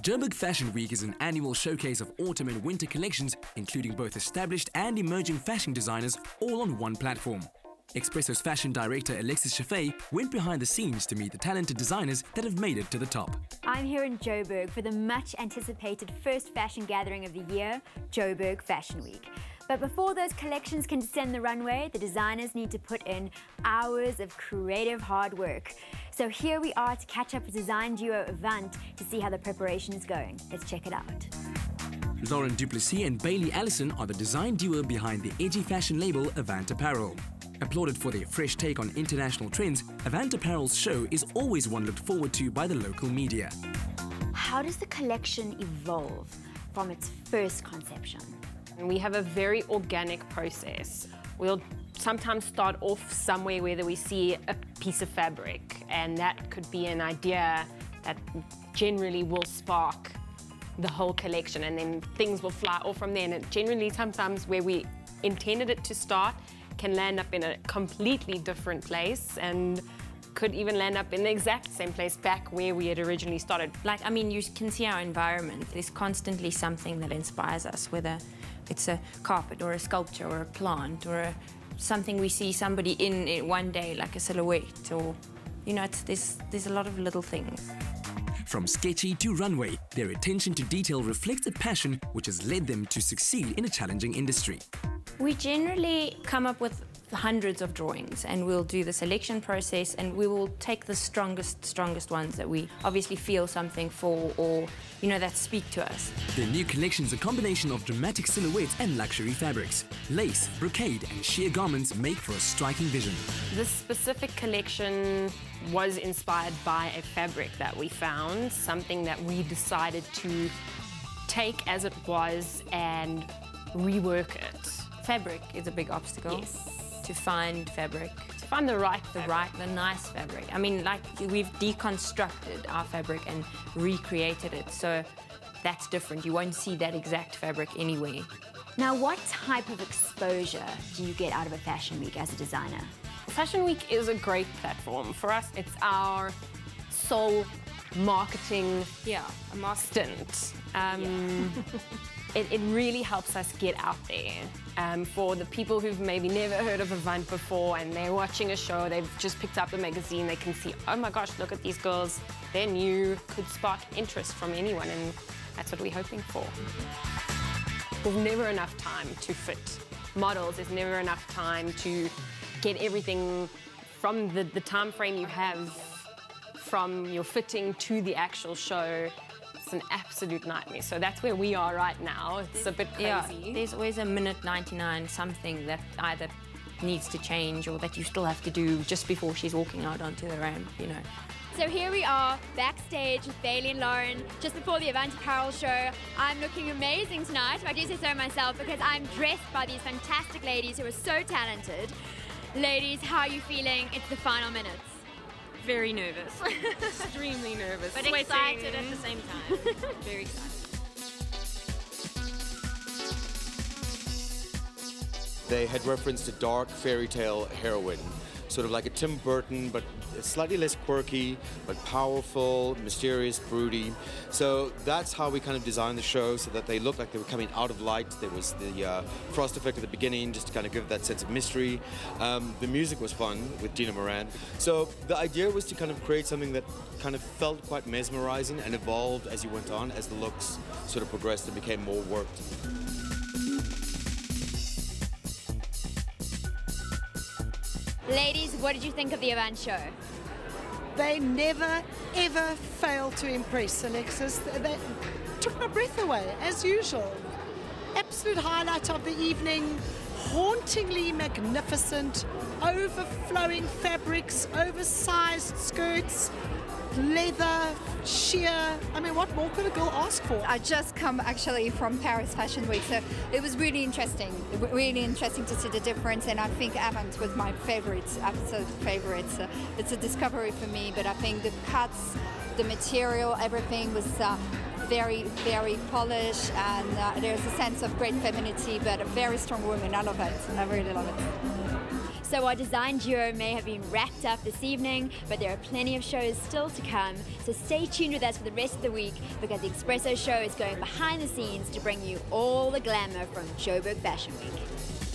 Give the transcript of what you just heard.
Joburg Fashion Week is an annual showcase of autumn and winter collections, including both established and emerging fashion designers, all on one platform. Expresso's fashion director Alexis Chaffee went behind the scenes to meet the talented designers that have made it to the top. I'm here in Joburg for the much anticipated first fashion gathering of the year, Joburg Fashion Week. But before those collections can descend the runway, the designers need to put in hours of creative hard work. So here we are to catch up with design duo Avant to see how the preparation is going. Let's check it out. Lauren Duplessis and Bailey Allison are the design duo behind the edgy fashion label Avant Apparel. Applauded for their fresh take on international trends, Avant Apparel's show is always one looked forward to by the local media. How does the collection evolve from its first conception? We have a very organic process. We'll sometimes start off somewhere where we see a piece of fabric, and that could be an idea that generally will spark the whole collection, and then things will fly off from there. And it generally sometimes where we intended it to start can land up in a completely different place and could even land up in the exact same place back where we had originally started. I mean, you can see our environment. There's constantly something that inspires us, whether it's a carpet or a sculpture or a plant or something we see somebody in it one day, like a silhouette, or, you know, there's a lot of little things. From sketchy to runway, their attention to detail reflects a passion which has led them to succeed in a challenging industry. We generally come up with hundreds of drawings, and we'll do the selection process, and we will take the strongest ones that we obviously feel something for, or, you know, that speak to us. Their new collection's a combination of dramatic silhouettes and luxury fabrics. Lace, brocade and sheer garments make for a striking vision. This specific collection was inspired by a fabric that we found, something that we decided to take as it was and rework it. Fabric is a big obstacle. Yes. To find fabric. To find the nice fabric. I mean, like, we've deconstructed our fabric and recreated it, so that's different. You won't see that exact fabric anywhere. Now, what type of exposure do you get out of a fashion week as a designer? Fashion Week is a great platform. For us, it's our sole marketing stint. It really helps us get out there. For the people who've maybe never heard of Avant before and they're watching a show, they've just picked up the magazine, they can see, oh my gosh, look at these girls. They're new, could spark interest from anyone, and that's what we're hoping for. There's never enough time to fit models. There's never enough time to get everything from the time frame you have from your fitting to the actual show. It's an absolute nightmare. So that's where we are right now. It's a bit crazy. Yeah, there's always a minute 99 something that either needs to change or that you still have to do just before she's walking out onto the ramp, you know. So here we are, backstage with Bailey and Lauren, just before the Avant Apparel show. I'm looking amazing tonight, if I do say so myself, because I'm dressed by these fantastic ladies who are so talented. Ladies, how are you feeling? It's the final minutes. Very nervous. Extremely nervous. But sweating. Excited at the same time. Very excited. They had referenced a dark fairy tale heroine, sort of like a Tim Burton, but slightly less quirky, but powerful, mysterious, broody. So that's how we kind of designed the show, so that they looked like they were coming out of light. There was the frost effect at the beginning, just to kind of give that sense of mystery. The music was fun with Dina Moran. So the idea was to kind of create something that kind of felt quite mesmerizing and evolved as you went on, as the looks sort of progressed and became more worked. Ladies, what did you think of the Avant show? They never, ever fail to impress, Alexis. They took my breath away, as usual. Absolute highlight of the evening, hauntingly magnificent, overflowing fabrics, oversized skirts, leather, sheer. I mean, what more could a girl ask for? I just come actually from Paris Fashion Week, so it was really interesting to see the difference, and I think Avant was my absolute favorite. It's a discovery for me, but I think the cuts, the material, everything was very, very polished, and there's a sense of great femininity, but a very strong woman. I love it. I really love it. So our design duo may have been wrapped up this evening, but there are plenty of shows still to come. So stay tuned with us for the rest of the week, because the Expresso show is going behind the scenes to bring you all the glamour from Joburg Fashion Week.